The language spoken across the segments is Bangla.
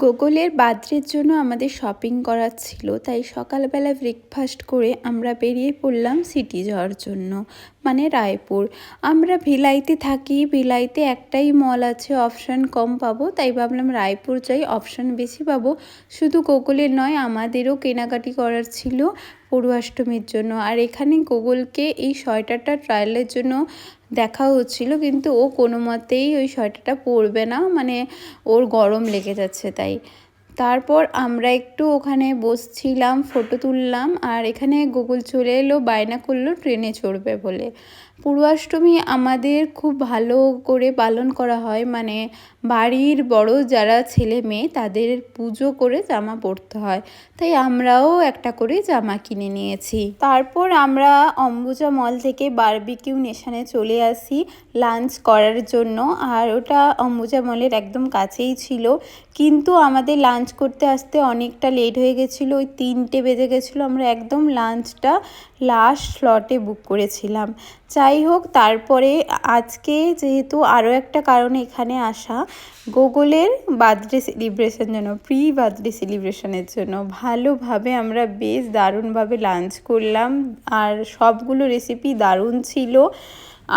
গোকুলের বার্থডের জন্য আমাদের শপিং করার ছিল, তাই সকালবেলা ব্রেকফাস্ট করে আমরা বেরিয়ে পড়লাম সিটি যাওয়ার জন্য, মানে রায়পুর। আমরা ভিলাইতে থাকি, ভিলাইতে একটাই মল আছে, অপশান কম পাবো, তাই ভাবলাম রায়পুর যাই, অপশান বেশি পাবো। শুধু গোকুলের নয়, আমাদেরও কেনাকাটি করার ছিল পড়ুয়াষ্টমীর জন্য। আর এখানে গোকুলকে এই সোয়েটারটা ট্রায়ালের জন্য দেখা হচ্ছিল, কিন্তু ও কোনো মতেই ওই সোয়েটারটা পরবে না, মানে ওর গরম লেগে যাচ্ছে তাই। তারপর আমরা একটু ওখানে বসছিলাম, ফটো তুললাম। আর এখানে গোকুল চলে এলো, বায়না করলো ট্রেনে চড়বে বলে। পূর্বাষ্টমী আমাদের খুব ভালো করে পালন করা হয়, মানে বাড়ির বড় যারা ছেলে মেয়ে তাদের পুজো করে জামা পরতে হয়, তাই আমরাও একটা করে জামা কিনে নিয়েছি। তারপর আমরা অম্বুজা মল থেকে বারবিকিউ নেশনে চলে আসি লাঞ্চ করার জন্য। আর ওটা অম্বুজা মলের একদম কাছেই ছিল, কিন্তু আমাদের লাঞ্চ করতে আসতে অনেকটা লেট হয়ে গেছিলো, ওই 3টে বেজে গেছিলো। আমরা একদম লাঞ্চটা লাস্ট স্লটে বুক করেছিলাম। যাই হোক, তারপরে আজকে যেহেতু আরও একটা কারণে এখানে আসা, গোকুলের বার্থডে সেলিব্রেশন জন্য, প্রি বার্থডে সেলিব্রেশনের জন্য ভালোভাবে আমরা বেশ দারুণভাবে লাঞ্চ করলাম। আর সবগুলো রেসিপি দারুণ ছিল।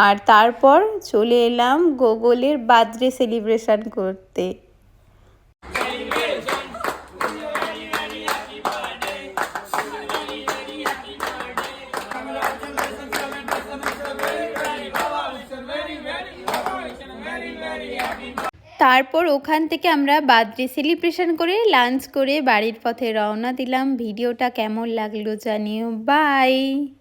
আর তারপর চলে এলাম গোকুলের বার্থডে সেলিব্রেশন করতে। তারপর ওখান থেকে আমরা বার্থডে সেলিব্রেশন করে লাঞ্চ করে বাড়ির পথে রওনা দিলাম। ভিডিওটা কেমন লাগলো জানিও। বাই।